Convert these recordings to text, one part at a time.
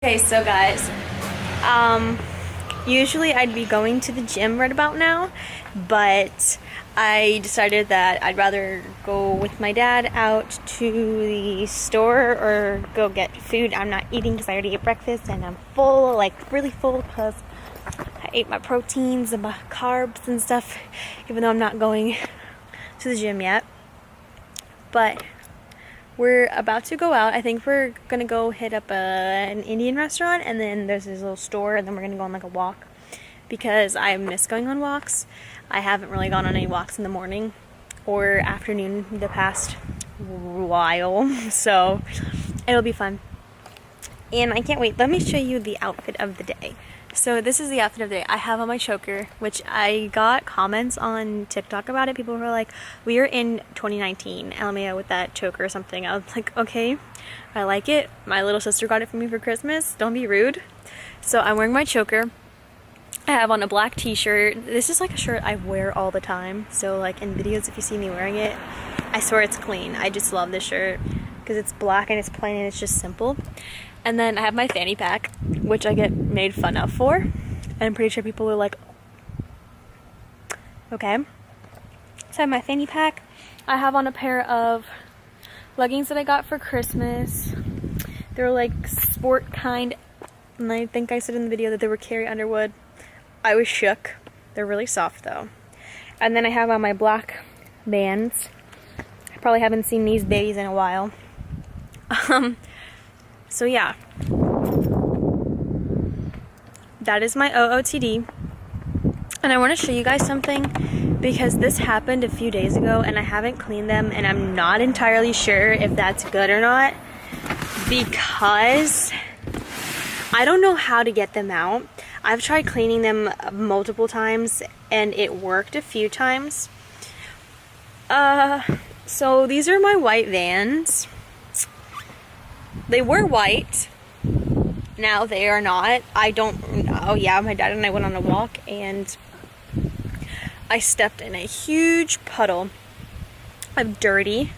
Okay, so guys, usually I'd be going to the gym right about now, but I decided that I'd rather go with my dad out to the store or go get food. I'm not eating because I already ate breakfast and I'm full, like really full, because I ate my proteins and my carbs and stuff, even though I'm not going to the gym yet. But we're about to go out. I think we're gonna go hit up an Indian restaurant, and then there's this little store, and then we're gonna go on like a walk because I miss going on walks. I haven't really gone on any walks in the morning or afternoon the past while, so it'll be fun. And I can't wait. Let me show you the outfit of the day. So this is the outfit of the day. I have on my choker, which I got comments on TikTok about it. People were like, we are in 2019, LMAO with that choker or something. I was like, okay, I like it. My little sister got it for me for Christmas. Don't be rude. So I'm wearing my choker. I have on a black t-shirt. This is like a shirt I wear all the time. So like in videos, if you see me wearing it, I swear it's clean. I just love this shirt because it's black and it's plain and it's just simple. And then I have my fanny pack, which I get made fun of for. And I'm pretty sure people are like, okay. So I have my fanny pack. I have on a pair of leggings that I got for Christmas. They're like sport kind. And I think I said in the video that they were Carrie Underwood. I was shook. They're really soft though. And then I have on my black Vans. I probably haven't seen these babies in a while. So yeah, that is my OOTD, and I want to show you guys something because this happened a few days ago and I haven't cleaned them, and I'm not entirely sure if that's good or not because I don't know how to get them out. I've tried cleaning them multiple times and it worked a few times. So these are my white Vans. They were white. Now they are not. Oh yeah, my dad and I went on a walk and I stepped in a huge puddle of dirty,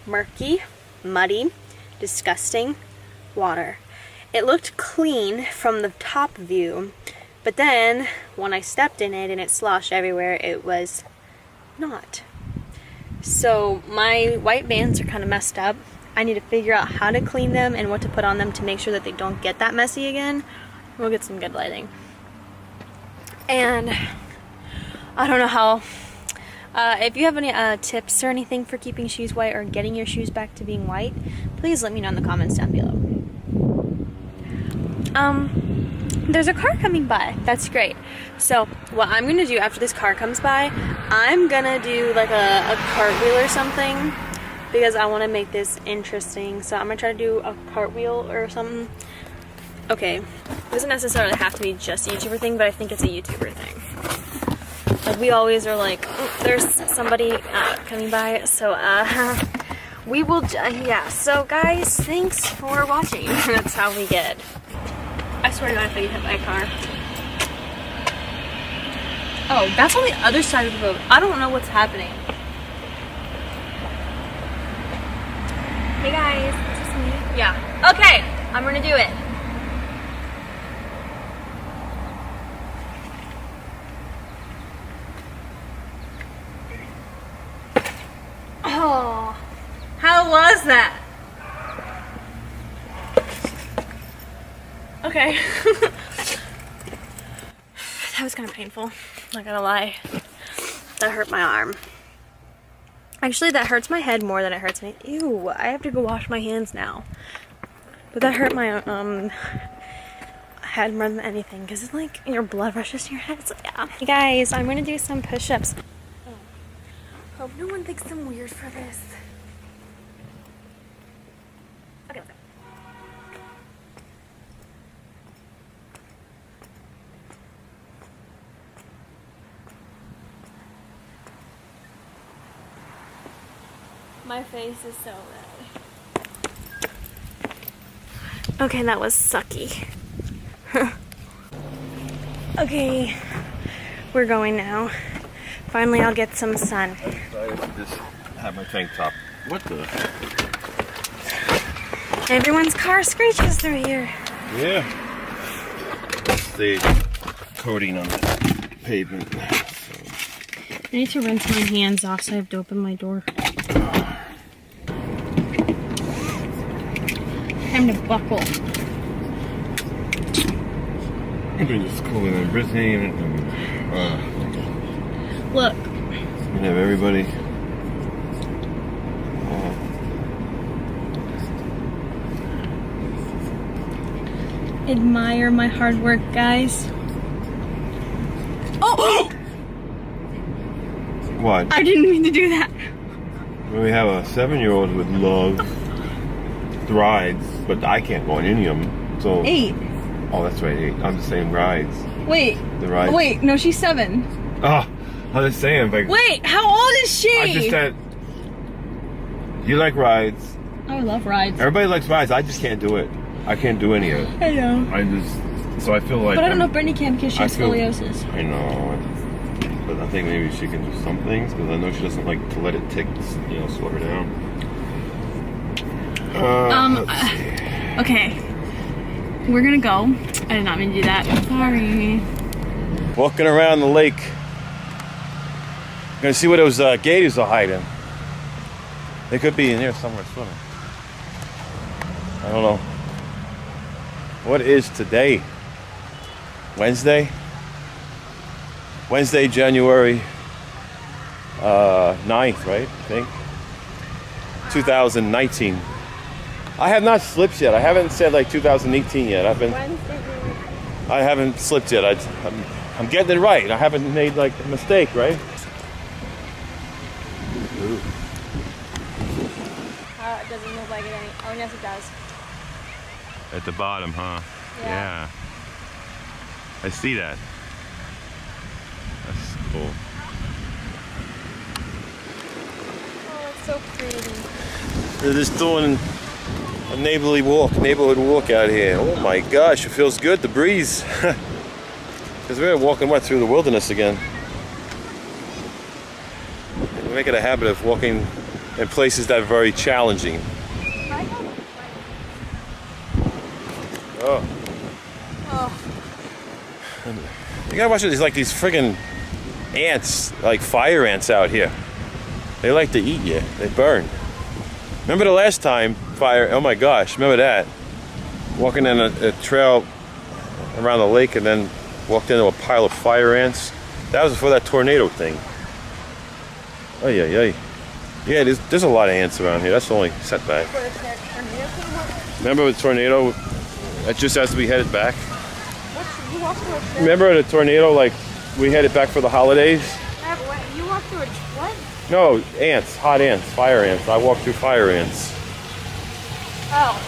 murky, muddy, disgusting water. It looked clean from the top view, but then when I stepped in it and it sloshed everywhere, it was not. So my white Vans are kind of messed up. I need to figure out how to clean them and what to put on them to make sure that they don't get that messy again. We'll get some good lighting. And I don't know how. If you have any tips or anything for keeping shoes white or getting your shoes back to being white, please let me know in the comments down below. There's a car coming by. That's great. So what I'm gonna do after this car comes by, I'm gonna do like a cartwheel or something, because I want to make this interesting. So I'm going to try to do a cartwheel or something. Okay, it doesn't necessarily have to be just a YouTuber thing, but I think it's a YouTuber thing. Like we always are like, oh, there's somebody coming by. So we will, yeah. So guys, thanks for watching. That's how we get. I swear to God, if I get hit by a car. Oh, that's on the other side of the road. I don't know what's happening. Hey guys, this is me. Yeah. Okay, I'm gonna do it. Oh, how was that? Okay. That was kind of painful, not gonna lie. That hurt my arm. Actually, that hurts my head more than it hurts me. Ew, I have to go wash my hands now. But that hurt my head more than anything, because it's like your blood rushes to your head. So yeah. Hey guys, I'm gonna do some push-ups. Oh. Hope no one thinks I'm weird for this. Okay, let's go. My face is so red. Okay, that was sucky. Okay, we're going now. Finally, I'll get some sun. I just have my tank top. What the? Everyone's car screeches through here. Yeah. That's the coating on the pavement. So. I need to rinse my hands off, so I have to open my door. Time to buckle. I've been just cooling and everything. Look. We have everybody. Admire my hard work, guys. Oh! What? I didn't mean to do that. We have a 7-year-old who would love the rides, but I can't go on any of them. So 8. Oh, that's right, 8. I'm just saying rides. Wait. The rides. Wait, no, she's 7. Oh, I'm just saying. Like, Wait, how old is she? I just said you like rides. I love rides. Everybody likes rides. I just can't do it. I can't do any of it. I know. So I feel like. But I don't know if Brittany can because she has scoliosis. I know. But I think maybe she can do some things because I know she doesn't like to let it slow her down. Let's see. Okay. We're gonna go. I did not mean to do that. Sorry. Walking around the lake. Gonna see what those gators are hiding. They could be in here somewhere swimming. I don't know. What is today? Wednesday? Wednesday, January 9th, right? I think. 2019. I have not slipped yet. I haven't said like 2018 yet. I haven't slipped yet. I'm getting it right. I haven't made like a mistake, right? Ooh. It doesn't look like it any. Oh, yes, it does. At the bottom, huh? Yeah. I see that. That's cool. Oh, it's so pretty. They're just doing a neighborhood walk out here. Oh my gosh, it feels good, the breeze. Because we're walking through the wilderness again. We make it a habit of walking in places that are very challenging. Oh. You gotta watch it. There's like these friggin' ants, like fire ants out here. They like to eat you. They burn. Remember the last time fire? Oh my gosh, remember that? Walking in a trail around the lake and then walked into a pile of fire ants. That was before that tornado thing. Oh yeah. Yeah, there's a lot of ants around here. That's the only setback. Remember the tornado? That just as we headed back. Remember the tornado? Like we headed back for the holidays. You walked through a what? No, ants, hot ants, fire ants. I walked through fire ants. Oh.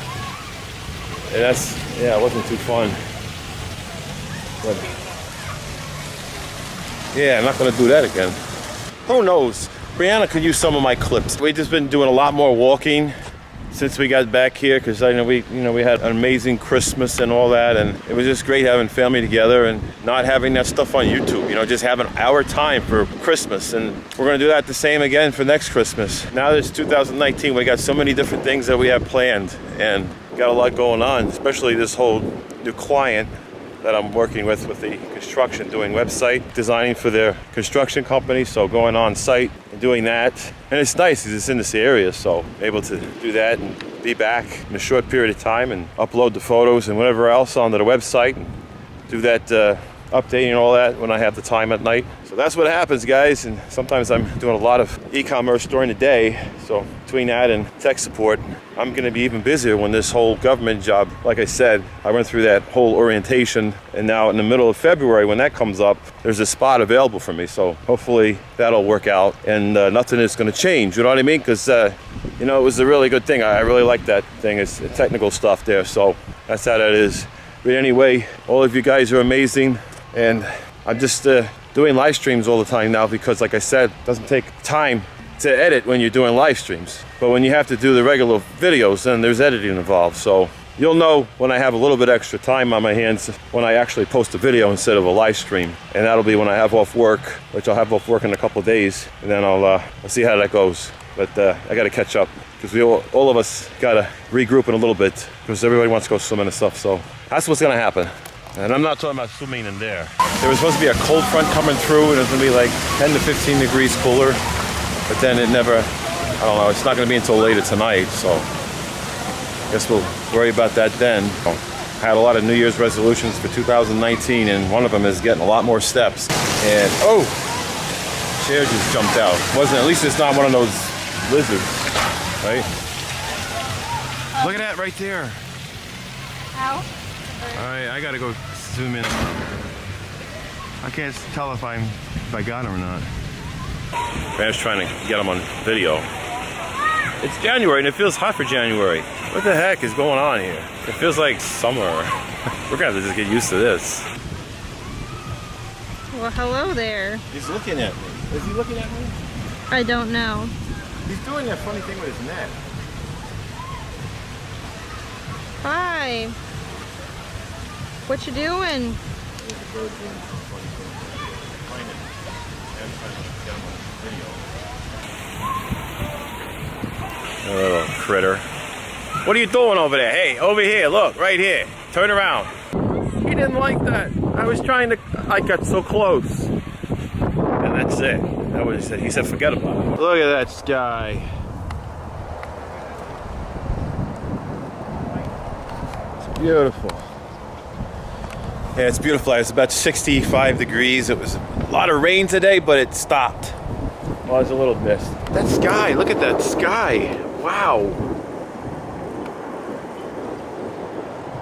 And it wasn't too fun. But yeah, I'm not gonna do that again. Who knows? Brianna could use some of my clips. We've just been doing a lot more walking since we got back here because I know we had an amazing Christmas and all that, and it was just great having family together and not having that stuff on YouTube. Just having our time for Christmas, and we're gonna do that the same again for next Christmas. Now that it's 2019, we got so many different things that we have planned, and got a lot going on. Especially this whole new client that I'm working with the construction, doing website designing for their construction company. So going on site and doing that. And it's nice because it's in this area, so able to do that and be back in a short period of time and upload the photos and whatever else onto the website and do that updating and all that when I have the time at night. So that's what happens, guys. And sometimes I'm doing a lot of e-commerce during the day. So between that and tech support, I'm going to be even busier when this whole government job, like I said, I went through that whole orientation, and now in the middle of February when that comes up, there's a spot available for me. So hopefully that'll work out, and nothing is going to change, you know what I mean? Because it was a really good thing. I really like that thing. It's technical stuff there, so that's how that is. But anyway, all of you guys are amazing, and I'm just doing live streams all the time now because, like I said, it doesn't take time to edit when you're doing live streams. But when you have to do the regular videos, then there's editing involved. So you'll know when I have a little bit extra time on my hands when I actually post a video instead of a live stream. And that'll be when I have off work, which I'll have off work in a couple of days. And then I'll see how that goes. But I got to catch up because all of us got to regroup in a little bit because everybody wants to go swimming and stuff. So that's what's going to happen. And I'm not talking about swimming in there. There was supposed to be a cold front coming through and it was going to be like 10 to 15 degrees cooler. But then it never, I don't know, it's not going to be until later tonight. So I guess we'll worry about that then. I had a lot of New Year's resolutions for 2019 and one of them is getting a lot more steps. And oh, chair just jumped out. At least it's not one of those lizards, right? Look at that right there. How? Alright, I gotta go zoom in. I can't tell if I got him or not. I'm just trying to get him on video. It's January and it feels hot for January. What the heck is going on here? It feels like summer. We're gonna have to just get used to this. Well, hello there. He's looking at me. Is he looking at me? I don't know. He's doing that funny thing with his net. Hi. What you doing? A little critter. What are you doing over there? Hey, over here, look, right here. Turn around. He didn't like that. I got so close. And that's it. That was it. He said, forget about it. Look at that sky. It's beautiful. Yeah, it's beautiful. It's about 65 degrees. It was a lot of rain today, but it stopped. Well, there's a little mist. That sky, look at that sky. Wow.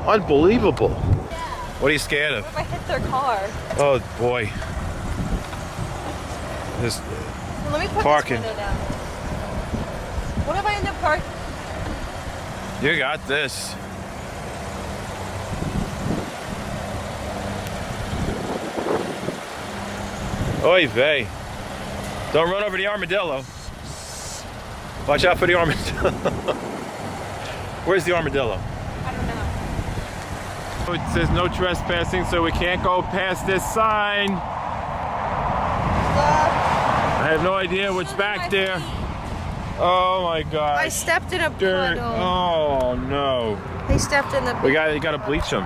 Unbelievable. What are you scared of? What if I hit their car? Oh boy. This Let me put parking. this window down. What if I end up parking? You got this. Oy vey. Don't run over the armadillo. Watch out for the armadillo. Where's the armadillo? I don't know. It says no trespassing, so we can't go past this sign. I have no idea what's back there. Oh my God. I stepped in a Dirt. puddle. Oh no. I stepped in the. You gotta bleach them.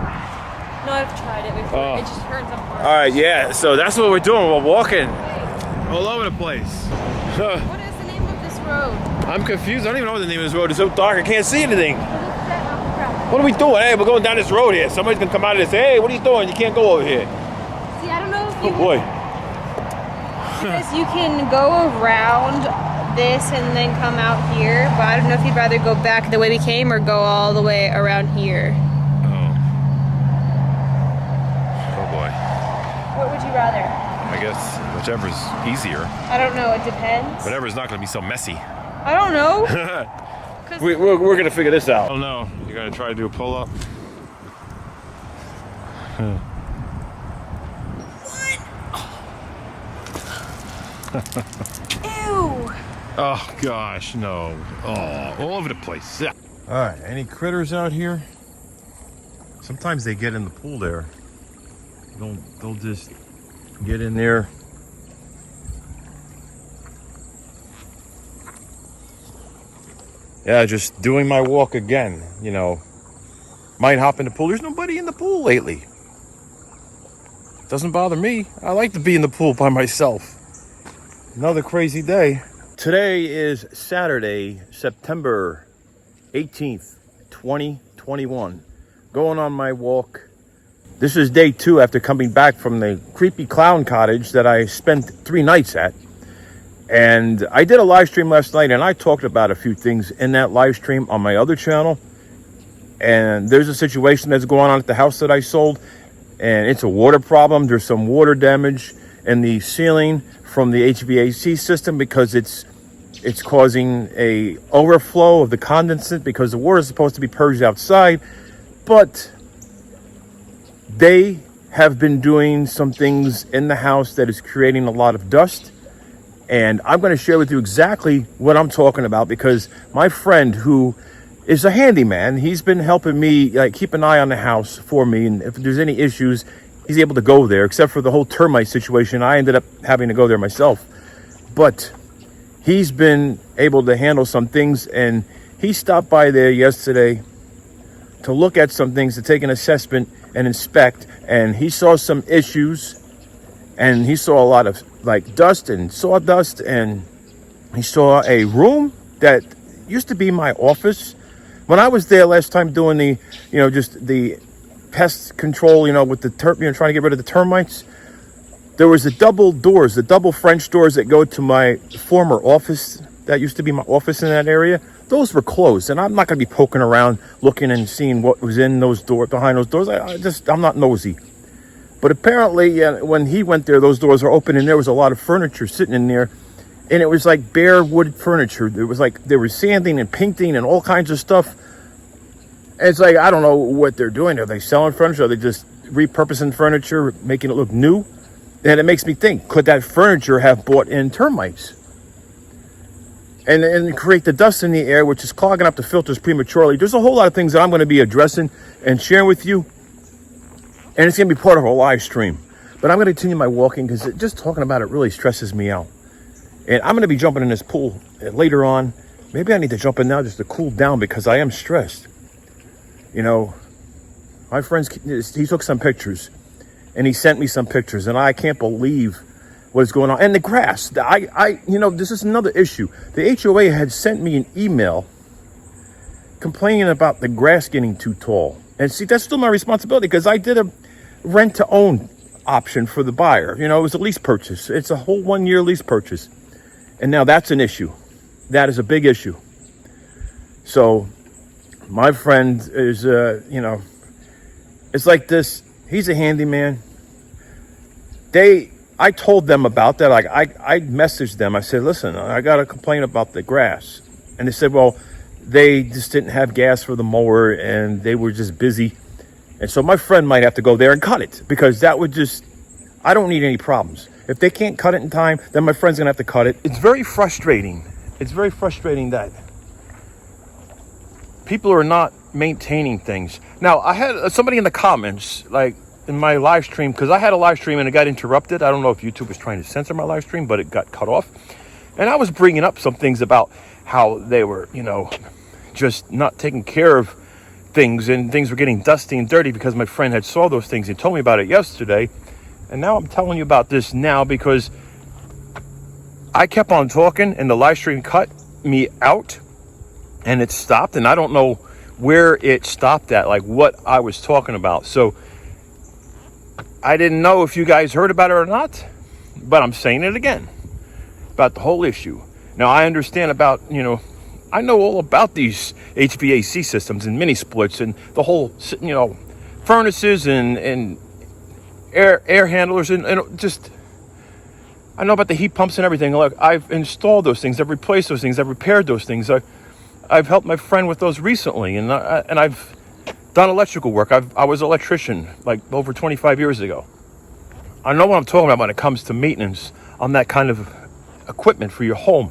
No, I've tried it before. Oh. It just hurts up hard. All right, yeah. So that's what we're doing. We're walking all over the place. What is the name of this road? I'm confused. I don't even know what the name of this road is. So dark, I can't see anything. What is that? Oh, crap. What are we doing? Hey, we're going down this road here. Somebody's gonna come out of this. Hey, what are you doing? You can't go over here. See, I don't know if you. Oh boy. Because you can go around this and then come out here, but I don't know if you'd rather go back the way we came or go all the way around here. Oh boy. What would you rather? I guess whichever's easier. I don't know. It depends. Whatever's not gonna be so messy. I don't know. We're gonna figure this out. Oh no, you're gonna try to do a pull up? Ew. Oh gosh, no. Oh, all over the place. Yeah. All right, any critters out here? Sometimes they get in the pool there. They'll just get in there. Yeah, just doing my walk again, you know. Might hop in the pool. There's nobody in the pool lately. Doesn't bother me. I like to be in the pool by myself. Another crazy day. Today is Saturday, September 18th, 2021. Going on my walk. This is day 2 after coming back from the creepy clown cottage that I spent 3 nights at. And I did a live stream last night and I talked about a few things in that live stream on my other channel. And there's a situation that's going on at the house that I sold. And it's a water problem. There's some water damage in the ceiling from the HVAC system because it's causing a overflow of the condensate because the water is supposed to be purged outside. But they have been doing some things in the house that is creating a lot of dust. And I'm going to share with you exactly what I'm talking about because my friend who is a handyman, he's been helping me keep an eye on the house for me. And if there's any issues, he's able to go there, except for the whole termite situation. I ended up having to go there myself. But he's been able to handle some things, and he stopped by there yesterday to look at some things, to take an assessment and inspect, and he saw some issues, and he saw a lot of like dust and sawdust, and he saw a room that used to be my office. When I was there last time doing the, just the pest control, with the trying to get rid of the termites, there was the double French doors that go to my former office. That used to be my office in that area. Those were closed, and I'm not going to be poking around looking and seeing what was in those doors, behind those doors. I'm not nosy. But apparently, when he went there, those doors were open, and there was a lot of furniture sitting in there, and it was like bare wood furniture. It was like they were sanding and painting and all kinds of stuff. And it's like, I don't know what they're doing. Are they selling furniture? Are they just repurposing furniture, making it look new? And it makes me think, could that furniture have brought in termites? And create the dust in the air, which is clogging up the filters prematurely. There's a whole lot of things that I'm going to be addressing and sharing with you. And it's going to be part of our live stream. But I'm going to continue my walking because just talking about it really stresses me out. And I'm going to be jumping in this pool later on. Maybe I need to jump in now just to cool down because I am stressed. My friends, he took some pictures. And he sent me some pictures. And I can't believe what is going on. And the grass. This is another issue. The HOA had sent me an email complaining about the grass getting too tall. And see, that's still my responsibility because I did a rent-to-own option for the buyer. It was a lease purchase. It's a whole 1-year lease purchase. And now that's an issue. That is a big issue. So my friend is, it's like this. He's a handyman. I told them about that. Like I messaged them. I said, listen, I got a complaint about the grass. And they said, well, they just didn't have gas for the mower and they were just busy. And so my friend might have to go there and cut it because that would I don't need any problems. If they can't cut it in time, then my friend's going to have to cut it. It's very frustrating. It's very frustrating that people are not maintaining things. Now, I had somebody in the comments, like in my live stream, because I had a live stream and it got interrupted. I don't know if YouTube was trying to censor my live stream, but it got cut off. And I was bringing up some things about how they were, just not taking care of things, and things were getting dusty and dirty because my friend had saw those things. He told me about it yesterday. And now I'm telling you about this now because I kept on talking and the live stream cut me out and it stopped. And I don't know where it stopped at, like what I was talking about. So I didn't know if you guys heard about it or not, but I'm saying it again about the whole issue. Now I understand about, I know all about these HVAC systems and mini splits and the whole, furnaces and air handlers and just, I know about the heat pumps and everything. Look, I've installed those things. I've replaced those things. I've repaired those things. I've helped my friend with those recently, and I've done electrical work. I was an electrician like over 25 years ago. I know what I'm talking about when it comes to maintenance on that kind of equipment for your home.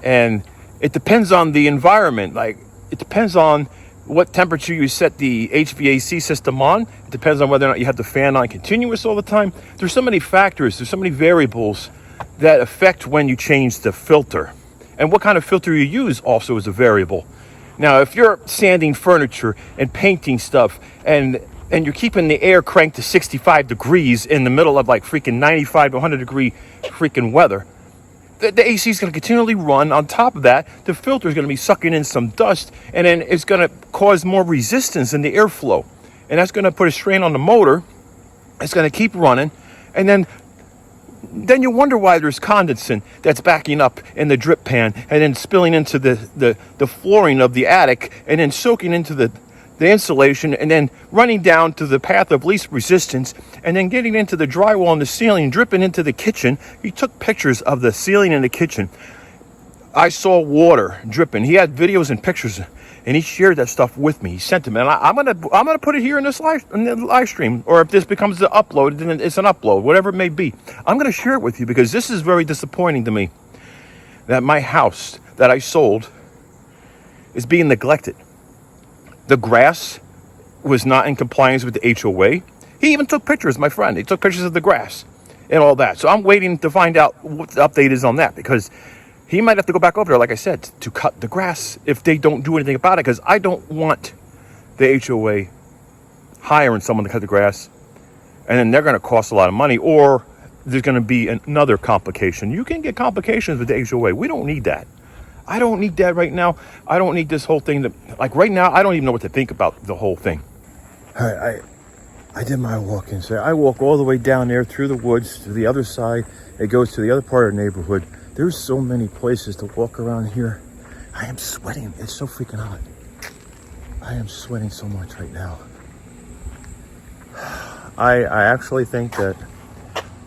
And it depends on the environment. Like, it depends on what temperature you set the HVAC system on. It depends on whether or not you have the fan on continuous all the time. There's so many factors, there's so many variables that affect when you change the filter. And what kind of filter you use also is a variable. Now, if you're sanding furniture and painting stuff and you're keeping the air cranked to 65 degrees in the middle of like freaking 95 to 100 degree freaking weather, the AC is going to continually run. On top of that, the filter is going to be sucking in some dust, and then it's going to cause more resistance in the airflow. And that's going to put a strain on the motor. It's going to keep running. And then you wonder why there's condensate that's backing up in the drip pan and then spilling into the flooring of the attic and then soaking into the insulation and then running down to the path of least resistance and then getting into the drywall and the ceiling, dripping into the kitchen. He took pictures of the ceiling in the kitchen. I saw water dripping. He had videos and pictures, and he shared that stuff with me. He sent them, and I'm gonna put it here in the live stream, or if this becomes the upload, then it's an upload, whatever it may be. I'm gonna share it with you because this is very disappointing to me that my house that I sold is being neglected. The grass was not in compliance with the HOA. He even took pictures, my friend. He took pictures of the grass and all that. So I'm waiting to find out what the update is on that because he might have to go back over there, like I said, to cut the grass if they don't do anything about it, because I don't want the HOA hiring someone to cut the grass, and then they're going to cost a lot of money, or there's going to be another complication. You can get complications with the HOA. We don't need that. I don't need that right now. I don't need this whole thing. Like right now, I don't even know what to think about the whole thing. I did my walk-in. So I walk all the way down there through the woods to the other side. It goes to the other part of the neighborhood. There's so many places to walk around here. I am sweating. It's so freaking hot. I am sweating so much right now. I actually think that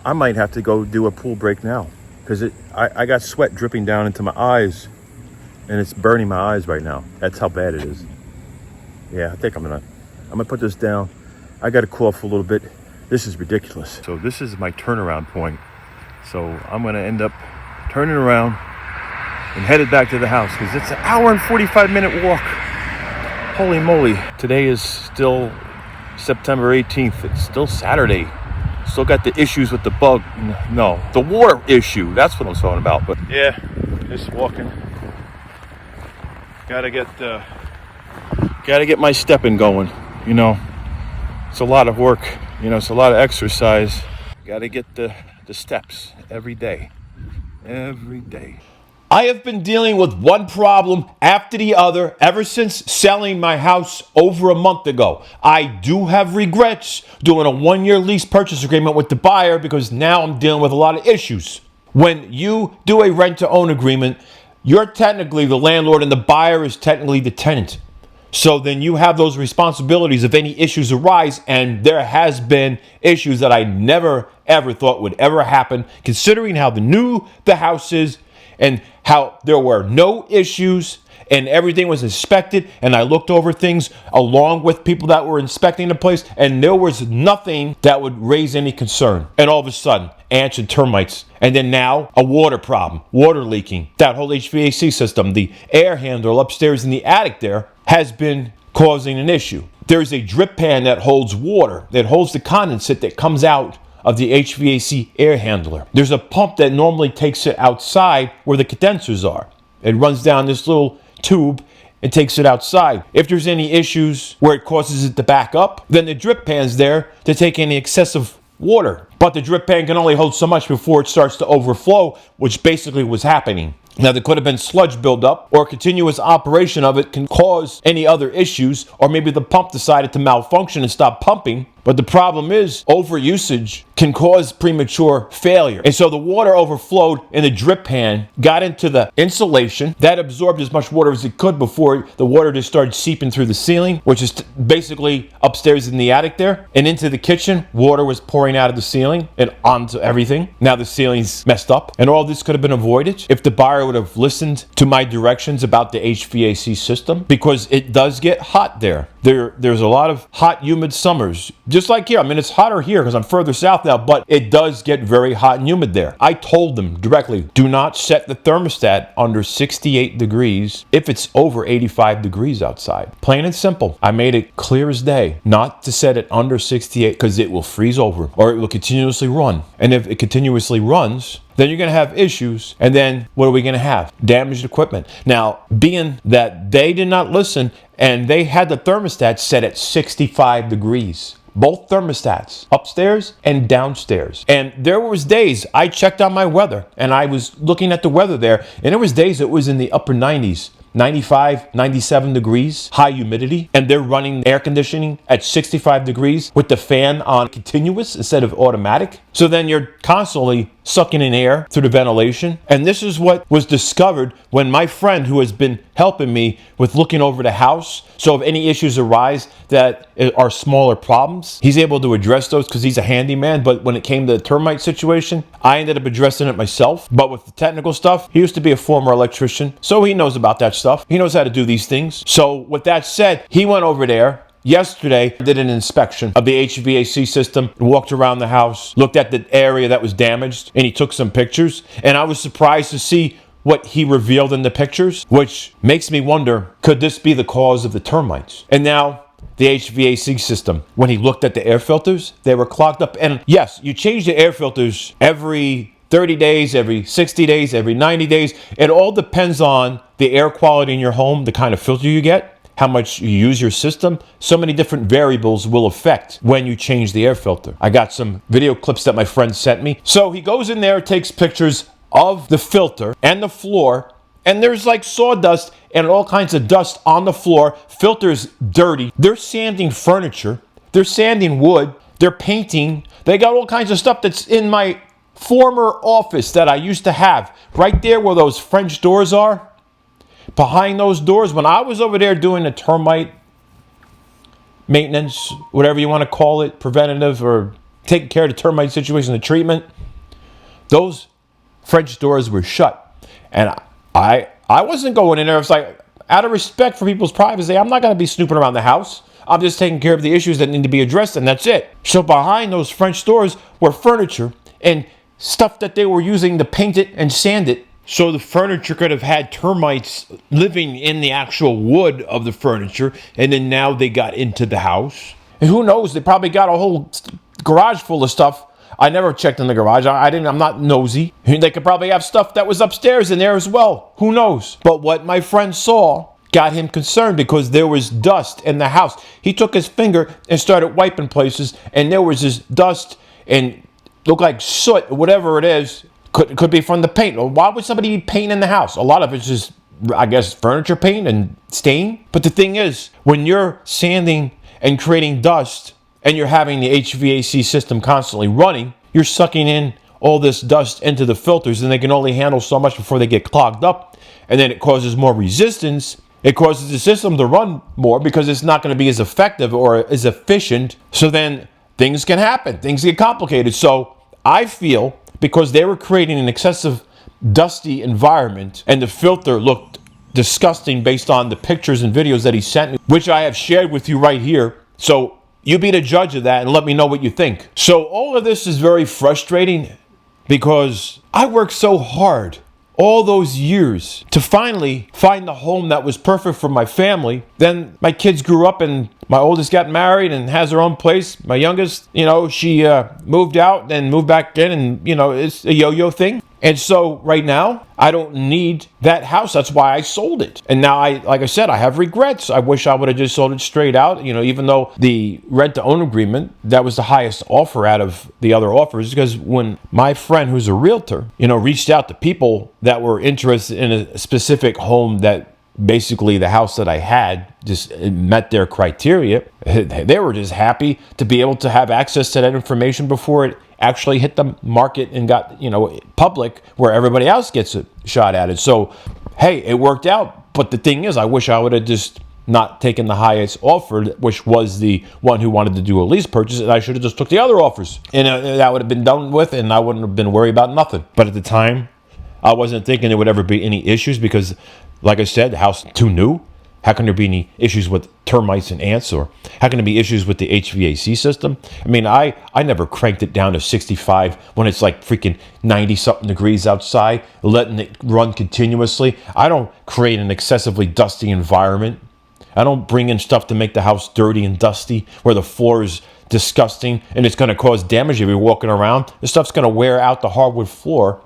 I might have to go do a pool break now, because I got sweat dripping down into my eyes, and it's burning my eyes right now. That's how bad it is. Yeah, I think I'm gonna put this down. I got to cough a little bit. This is ridiculous. So this is my turnaround point. So I'm gonna end up turning around and headed back to the house, because it's an hour and 45-minute walk. Holy moly. Today is still September 18th. It's still Saturday. Still got the issues with the bug. No, the water issue. That's what I'm talking about. But yeah, just walking. Gotta get my stepping going. You know, it's a lot of work. You know, it's a lot of exercise. Gotta get the steps every day. Every day. I have been dealing with one problem after the other ever since selling my house over a month ago. I do have regrets doing a 1-year lease purchase agreement with the buyer, because now I'm dealing with a lot of issues. When you do a rent-to-own agreement, you're technically the landlord and the buyer is technically the tenant. So then you have those responsibilities if any issues arise, and there has been issues that I never ever thought would ever happen, considering how new the house is and how there were no issues and everything was inspected, and I looked over things along with people that were inspecting the place, and there was nothing that would raise any concern. And all of a sudden, ants and termites, and then now a water problem, water leaking. That whole HVAC system, the air handle upstairs in the attic there, has been causing an issue. There's a drip pan that holds water, that holds the condensate that comes out of the HVAC air handler. There's a pump that normally takes it outside where the condensers are. It runs down this little tube and takes it outside. If there's any issues where it causes it to back up, then the drip pan's there to take any excessive water. But the drip pan can only hold so much before it starts to overflow, which basically was happening. Now, there could have been sludge buildup, or continuous operation of it can cause any other issues, or maybe the pump decided to malfunction and stop pumping. But the problem is, overusage can cause premature failure. And so the water overflowed in the drip pan, got into the insulation, that absorbed as much water as it could before the water just started seeping through the ceiling, which is basically upstairs in the attic there, and into the kitchen. Water was pouring out of the ceiling and onto everything. Now the ceiling's messed up, and all this could have been avoided if the buyer would have listened to my directions about the HVAC system, because it does get hot there. There's a lot of hot, humid summers. Just like here. I mean, it's hotter here because I'm further south now, but it does get very hot and humid there. I told them directly, do not set the thermostat under 68 degrees if it's over 85 degrees outside. Plain and simple. I made it clear as day not to set it under 68, because it will freeze over or it will continuously run. And if it continuously runs, then you're going to have issues. And then what are we going to have? Damaged equipment. Now, being that they did not listen and they had the thermostat set at 65 degrees. Both thermostats, upstairs and downstairs. And there was days I checked on my weather and I was looking at the weather there, and there was days it was in the upper 90s. 95, 97 degrees, high humidity, and they're running air conditioning at 65 degrees with the fan on continuous instead of automatic. So then you're constantly sucking in air through the ventilation. And this is what was discovered when my friend, who has been helping me with looking over the house, so if any issues arise that are smaller problems, he's able to address those because he's a handyman. But when it came to the termite situation, I ended up addressing it myself. But with the technical stuff, he used to be a former electrician, so he knows about that stuff. He knows how to do these things. So with that said, he went over there yesterday, did an inspection of the HVAC system, walked around the house, looked at the area that was damaged, and he took some pictures. And I was surprised to see what he revealed in the pictures, which makes me wonder, could this be the cause of the termites? And now the HVAC system, when he looked at the air filters, they were clogged up. And yes, you change the air filters every 30 days, every 60 days, every 90 days. It all depends on the air quality in your home, the kind of filter you get, how much you use your system. So many different variables will affect when you change the air filter. I got some video clips that my friend sent me. So he goes in there, takes pictures of the filter and the floor, and there's like sawdust and all kinds of dust on the floor. Filter's dirty. They're sanding furniture. They're sanding wood. They're painting. They got all kinds of stuff that's in my former office that I used to have. Right there where those French doors are. Behind those doors, when I was over there doing the termite maintenance, whatever you want to call it, preventative or taking care of the termite situation, the treatment, those French doors were shut. And I wasn't going in there. It's like, out of respect for people's privacy, I'm not going to be snooping around the house. I'm just taking care of the issues that need to be addressed, and that's it. So behind those French doors were furniture and stuff that they were using to paint it and sand it. So the furniture could have had termites living in the actual wood of the furniture, and then now they got into the house. And who knows, they probably got a whole garage full of stuff. I never checked in the garage. I'm not nosy. They could probably have stuff that was upstairs in there as well. Who knows? But what my friend saw got him concerned because there was dust in the house. He took his finger and started wiping places, and there was this dust and looked like soot, whatever it is. Could be from the paint. Why would somebody be painting in the house? A lot of it's just, I guess, furniture paint and stain. But the thing is, when you're sanding and creating dust and you're having the HVAC system constantly running, you're sucking in all this dust into the filters, and they can only handle so much before they get clogged up. And then it causes more resistance. It causes the system to run more because it's not going to be as effective or as efficient. So then things can happen. Things get complicated. So I feel, because they were creating an excessive dusty environment and the filter looked disgusting based on the pictures and videos that he sent me, which I have shared with you right here. So you be the judge of that and let me know what you think. So all of this is very frustrating because I worked so hard all those years to finally find the home that was perfect for my family. Then my kids grew up and my oldest got married and has her own place. My youngest, she moved out and moved back in, and, it's a yo-yo thing. And so right now, I don't need that house. That's why I sold it. And now, like I said, I have regrets. I wish I would have just sold it straight out. Even though the rent-to-own agreement, that was the highest offer out of the other offers. Because when my friend, who's a realtor, reached out to people that were interested in a specific home that basically the house that I had just met their criteria, they were just happy to be able to have access to that information before it actually hit the market and got, public where everybody else gets a shot at it. So, hey, it worked out. But the thing is, I wish I would have just not taken the highest offer, which was the one who wanted to do a lease purchase, and I should have just took the other offers. And that would have been done with, and I wouldn't have been worried about nothing. But at the time, I wasn't thinking there would ever be any issues because, like I said, the house is too new. How can there be any issues with termites and ants? Or how can there be issues with the HVAC system? I mean, I never cranked it down to 65 when it's like freaking 90-something degrees outside, letting it run continuously. I don't create an excessively dusty environment. I don't bring in stuff to make the house dirty and dusty where the floor is disgusting and it's going to cause damage if you're walking around. This stuff's going to wear out the hardwood floor.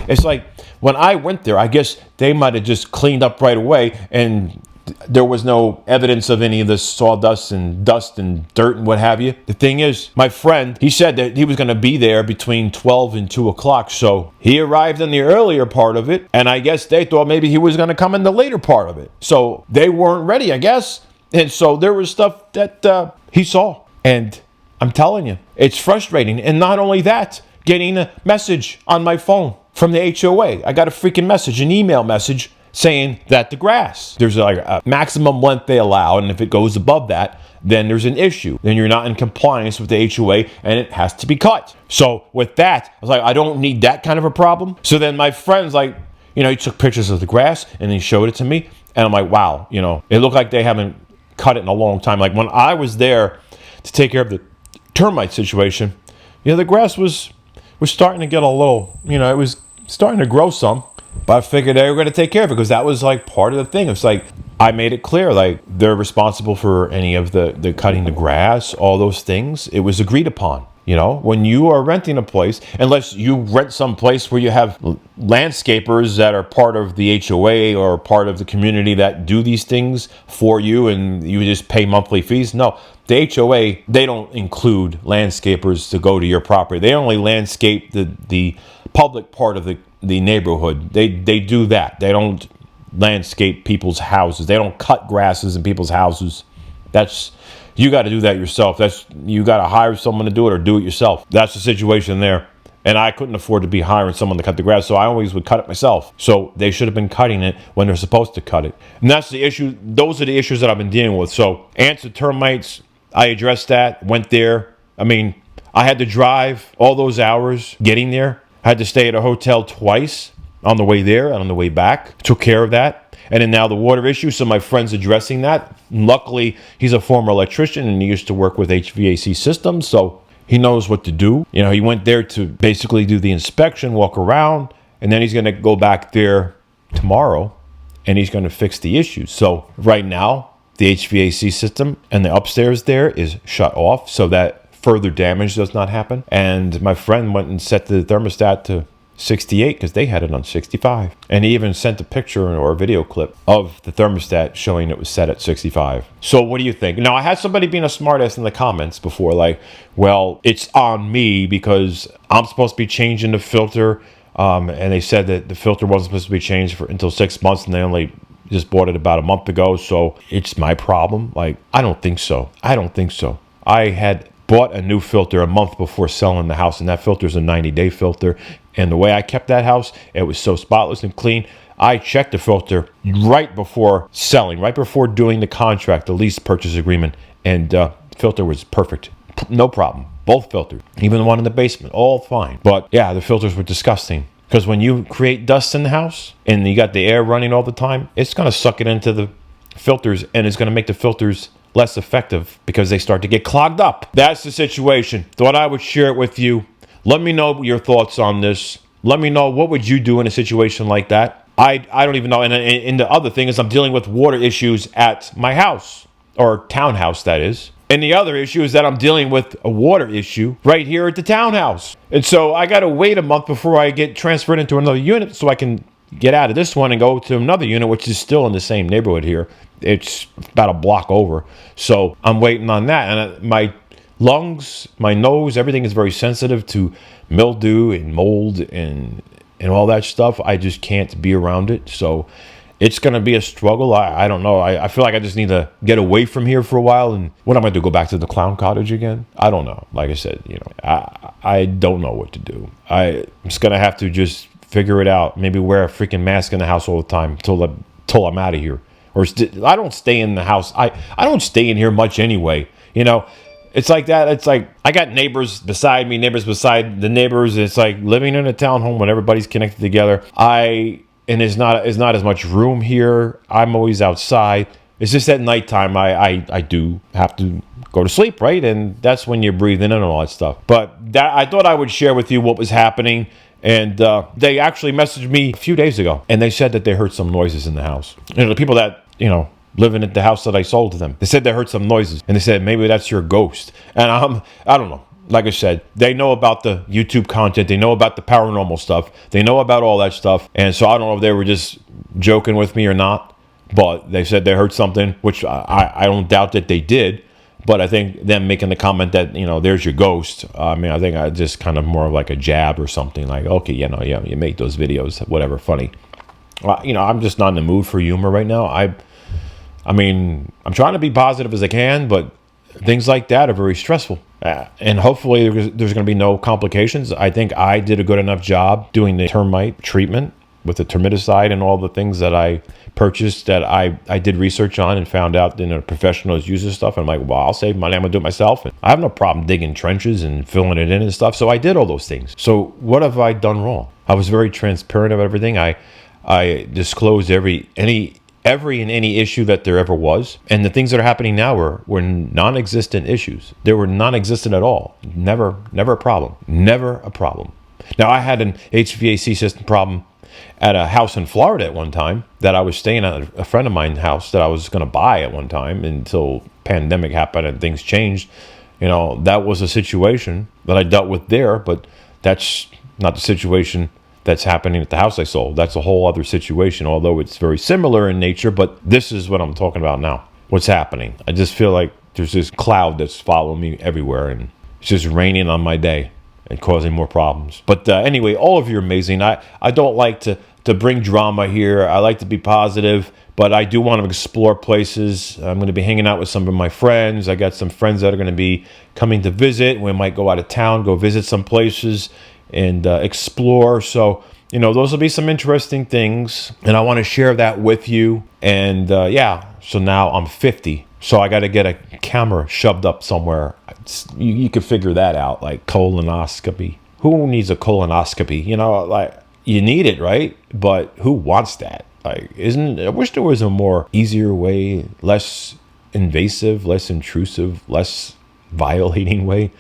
It's like when I went there, I guess they might have just cleaned up right away and there was no evidence of any of this sawdust and dust and dirt and what have you. The thing is, my friend, he said that he was going to be there between 12 and 2 o'clock. So he arrived in the earlier part of it. And I guess they thought maybe he was going to come in the later part of it. So they weren't ready, I guess. And so there was stuff that he saw. And I'm telling you, it's frustrating. And not only that, getting a message on my phone from the HOA. I got a freaking message, an email message, saying that the grass, there's like a maximum length they allow, and if it goes above that, then there's an issue. Then you're not in compliance with the HOA, and it has to be cut. So with that, I was like, I don't need that kind of a problem. So then my friend's like, he took pictures of the grass, and he showed it to me, and I'm like, wow, it looked like they haven't cut it in a long time. Like when I was there to take care of the termite situation, the grass was starting to get a little, it was starting to grow some. But I figured they were going to take care of it because that was like part of the thing. It's like I made it clear, like, they're responsible for any of the cutting the grass, all those things. It was agreed upon. You know, when you are renting a place, unless you rent some place where you have landscapers that are part of the HOA or part of the community that do these things for you and you just pay monthly fees. No, the HOA, they don't include landscapers to go to your property. They only landscape the public part of the neighborhood. They do that. They don't landscape people's houses. They don't cut grasses in people's houses. You got to do that yourself. You got to hire someone to do it or do it yourself. That's the situation there. And I couldn't afford to be hiring someone to cut the grass, so I always would cut it myself. So they should have been cutting it when they're supposed to cut it. And that's the issue. Those are the issues that I've been dealing with. So ants and termites, I addressed that, went there. I mean, I had to drive all those hours getting there. I had to stay at a hotel twice on the way there and on the way back. Took care of that. And then now the water issue, so my friend's addressing that. Luckily, he's a former electrician and he used to work with HVAC systems, so he knows what to do. You know, he went there to basically do the inspection, walk around, and then he's going to go back there tomorrow and he's going to fix the issues. So right now, the HVAC system and the upstairs there is shut off so that further damage does not happen. And my friend went and set the thermostat to 68 because they had it on 65, and he even sent a picture or a video clip of the thermostat showing it was set at 65. So what do you think? Now, I had somebody being a smartass in the comments before, like, well, it's on me because I'm supposed to be changing the filter, and they said that the filter wasn't supposed to be changed until 6 months, and they only just bought it about a month ago, so it's my problem. Like, I don't think so. I had bought a new filter a month before selling the house, and that filter is a 90-day filter. And the way I kept that house, it was so spotless and clean. I checked the filter right before selling, right before doing the contract, the lease purchase agreement, and the filter was perfect. No problem. Both filters, even the one in the basement, all fine. But yeah, the filters were disgusting. Because when you create dust in the house and you got the air running all the time, it's going to suck it into the filters and it's going to make the filters less effective because they start to get clogged up. That's the situation. Thought I would share it with you. Let me know your thoughts on this. Let me know, what would you do in a situation like that? I don't even know. And the other thing is I'm dealing with water issues at my house, or townhouse, that is. And the other issue is that I'm dealing with a water issue right here at the townhouse. And so I got to wait a month before I get transferred into another unit so I can get out of this one and go to another unit, which is still in the same neighborhood here. It's about a block over. So I'm waiting on that. And my lungs, my nose, everything is very sensitive to mildew and mold and all that stuff. I just can't be around it. So it's going to be a struggle. I don't know. I feel like I just need to get away from here for a while. And what am I going to do? Go back to the clown cottage again? I don't know. Like I said, I don't know what to do. I'm just going to have to just figure it out. Maybe wear a freaking mask in the house all the time till I'm out of here. Or I don't stay in the house. I don't stay in here much anyway. It's like that. It's like I got neighbors beside me, neighbors beside the neighbors. It's like living in a townhome when everybody's connected together. And there's not as much room here. I'm always outside. It's just at nighttime I do have to go to sleep, right? And that's when you're breathing in and all that stuff. But I thought I would share with you what was happening. And they actually messaged me a few days ago, and they said that they heard some noises in the house. The people that, living at the house that I sold to them, they said they heard some noises, and they said, maybe that's your ghost. And I don't know. Like I said, they know about the YouTube content. They know about the paranormal stuff. They know about all that stuff. And so I don't know if they were just joking with me or not, but they said they heard something, which I don't doubt that they did. But I think them making the comment that, there's your ghost. I think I just kind of more of like a jab or something, like, okay, you make those videos, whatever, funny. I'm just not in the mood for humor right now. I'm trying to be positive as I can, but things like that are very stressful. And hopefully there's going to be no complications. I think I did a good enough job doing the termite treatment with the termiticide and all the things that I purchased that I did research on and found out that professionals use this stuff. And I'm like, well, I'll save money. I'm going to do it myself. And I have no problem digging trenches and filling it in and stuff. So I did all those things. So what have I done wrong? I was very transparent about everything. I disclosed every and any issue that there ever was. And the things that are happening now were non-existent issues. They were non-existent at all. Never a problem. Never a problem. Now, I had an HVAC system problem at a house in Florida at one time that I was staying at a friend of mine's house that I was going to buy at one time until pandemic happened and things changed. You know, that was a situation that I dealt with there, but that's not the situation that's happening at the house I sold. That's a whole other situation, although it's very similar in nature, but this is what I'm talking about now. What's happening? I just feel like there's this cloud that's following me everywhere, and it's just raining on my day and causing more problems. But anyway, all of you are amazing. I don't like to bring drama here. I like to be positive, but I do want to explore places. I'm going to be hanging out with some of my friends. I got some friends that are going to be coming to visit. We might go out of town, go visit some places and explore. So, you know, those will be some interesting things, and I want to share that with you. And yeah, so now I'm 50. So I got to get a camera shoved up somewhere. You could figure that out, like colonoscopy. Who needs a colonoscopy? You know, like you need it, right? But who wants that? Like, I wish there was a more easier way, less invasive, less intrusive, less violating way.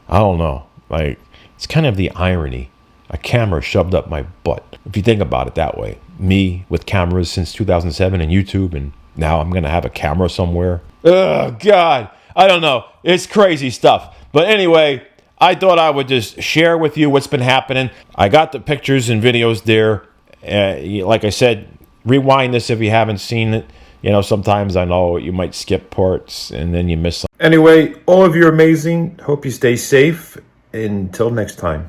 I don't know. Like, it's kind of the irony. A camera shoved up my butt. If you think about it that way. Me with cameras since 2007 and YouTube, and now I'm going to have a camera somewhere. Oh, God. I don't know. It's crazy stuff. But anyway, I thought I would just share with you what's been happening. I got the pictures and videos there. Like I said, rewind this if you haven't seen it. You know, sometimes I know you might skip parts and then you miss something. Anyway, all of you are amazing. Hope you stay safe. Until next time.